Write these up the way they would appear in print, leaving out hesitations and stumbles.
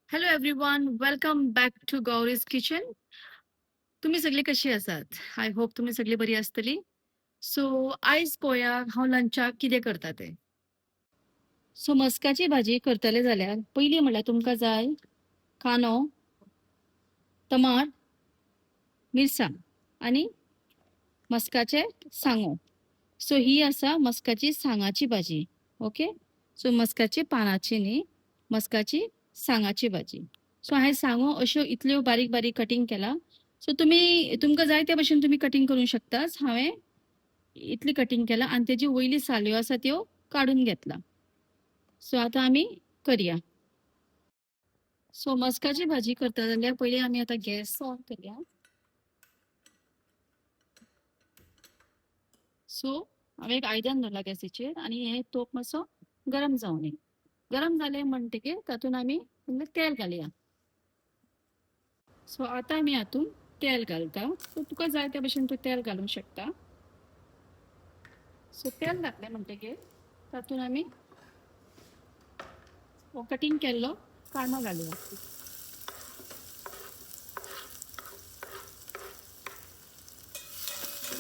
Hello everyone, welcome back to Gauri's kitchen. तुम्ही सगळे कशी आसात? आय होप तुम्ही सगळी बरी आसतली. सो आयज पळोवया हांव लंचाक कितें करता तें. सो मस्काची भाजी करतले जाल्यार पयलीं म्हणल्यार तुमकां जाय कांदो, टमाट, मिरसांग आनी मस्काचे सांगो. सो ही आसा मस्काची सांगाची भाजी. ओके. सो मस्काची पानाची न्ही, मस्काची सांगाची भाजी. सो हांवें सांगो अश्यो इतल्यो बारीक बारीक कटींग केला. सो तुमकां जाय त्या भशेन तुम्ही कटींग करूंक शकतात. हांवें इतली कटींग केला आनी तेजी वयली साल्यो आसा त्यो काडून घेतला. सो आतां आमी करया. सो मस्काची भाजी करता जाल्यार पयलीं आमी आतां गॅस ऑन करया. सो हांवें एक आयदन दवरला गॅसीचेर आनी हे तोप मातसो गरम जावं दी. गरम जालें म्हणटकीर तातूंत आमी तेल घालया. सो आतां आमी हातूंत तेल घालता. सो तुका जाय त्या भशेन तूं तेल घालूंक शकता. सो तेल घातलें म्हणटकीर तातूंत आमी हो कटींग केल्लो कांदो घालया.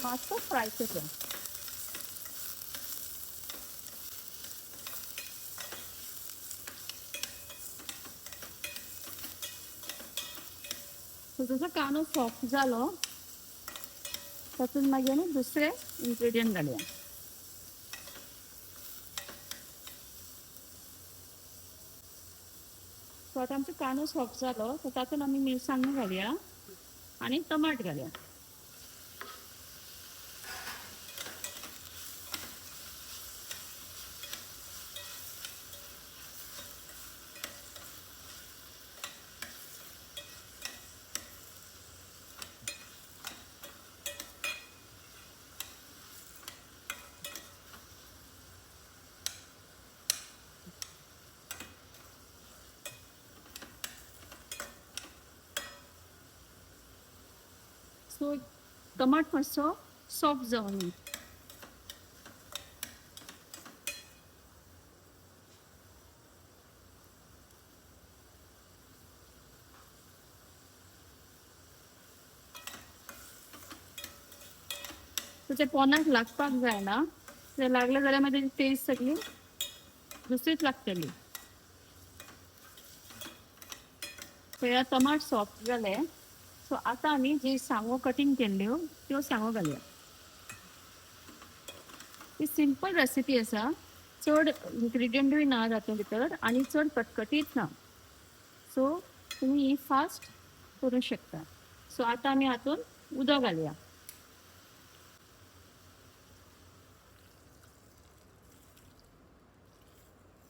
मातसो फ्राय करया. सो जसो कांदो सॉफ्ट जालो तातूंत मागीर आमी दुसरे इन्ग्रेडियंट घालया. सो आतां आमचो कांदो सॉफ्ट जालो सो तातूंत आमी मिरसांगो घालया आनी टमाट घालया. सो टमाट मातसो सॉफ्ट जावं दी. सो ते पोनाक लागपाक जायना. ते लागले जाल्यार मागीर तेजी टेस्ट सगळी दुसरीच लागतली. पळया टमाट सॉफ्ट जाले. सो आतां आमी जी सांगो कटींग केल्ल्यो त्यो सांगो घालया. ही सिंपल रेसिपी आसा. चड इन्ग्रेडियंटूय ना तातूंत भितर आनी चड कटकटीत ना. सो तुमी ही फास्ट करूंक शकता. सो आतां आमी हातूंत उदक घालया.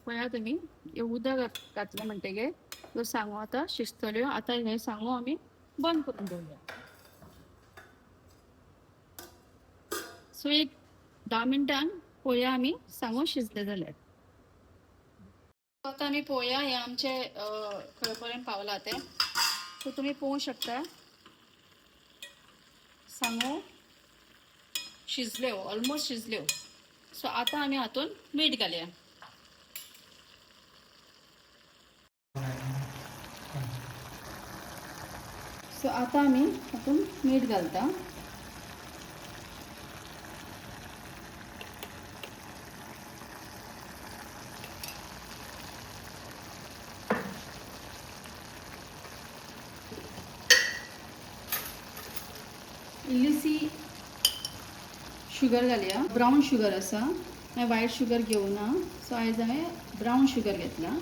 पळया तुमी हे उदक घातलें म्हणटकीर ह्यो सांगो आतां शिजतल्यो. आतां हे सांगो आमी बंद करून दवरया. सो एक 10 मिनटान पळोवया आमी सांगो शिजले जाल्यार. आतां आमी पळोवया हे आमचे खंय पर्यंत पावला ते. सो तुमी पळोवंक शकता सांगो शिजल्यो, ऑलमोस्ट शिजल्यो. सो आतां आमी हातूंत मीठ घालया. सो आतां आमी हातूंत मीठ घालता. इल्लीसी शुगर घालया. ब्रावन शुगर आसा. हांवें व्हायट शुगर घेवना. सो आयज हांवें ब्रावन शुगर घेतला.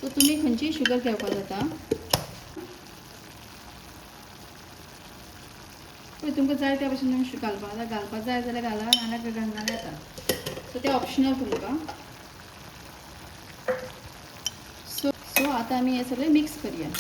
सो तुमी खंयची शुगर घेवपाक जाता. पळय तुमकां जाय त्या भशेन तुमी घालपाक जाय जाल्यार घाला, नाल्यार घालना जाता. सो तें ऑप्शनल तुमकां. सो आतां आमी हें सगळें मिक्स करया.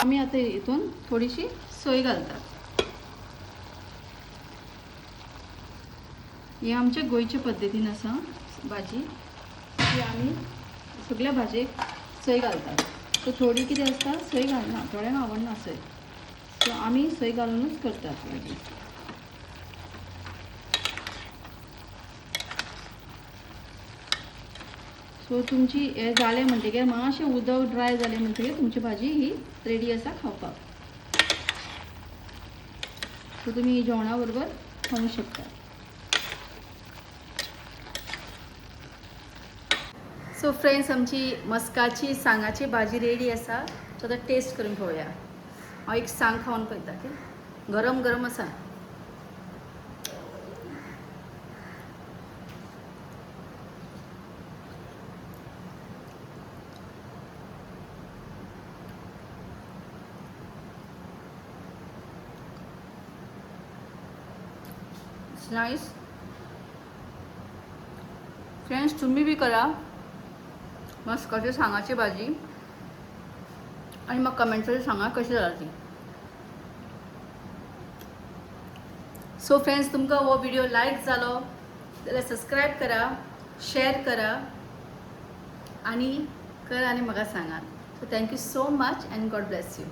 आमी आतां हितून थोडीशी सोय घालतात. हे आमचे गोंयचे पद्दतीन आसा भाजी. की आमी सगळ्या भाजयेक सोय घालतात. सो थोडी कितें आसता सोय घालना, थोड्यांक आवडना सोय, सो आमी सोय घालूनच करतात भाजी. सो तुमची हे जालें म्हणटकीर मातशें उदक ड्राय जालें म्हणटकीर तुमची भाजी ही रेडी आसा खावपाक. सो तुमी जेवणा बरोबर खावंक शकता. सो फ्रेंड्स, आमची मस्काची सांगाची भाजी रेडी आसा. सो आतां टेस्ट करून पळोवया. हांव एक सांग खावन पळयता की गरम गरम आसा. नाईस. फ्रेंड्स, तुम्ही बी करा मस्काची सांगाची भाजी आणि म्हाका कमेंट्सांनी सांगा कशी जाला ती. सो फ्रेंड्स, तुमकां हो व्हिडिओ लायक जालो जाल्यार सबस्क्रायब करा, शेअर करा आणि म्हाका सांगा. So thank you so much and God bless you.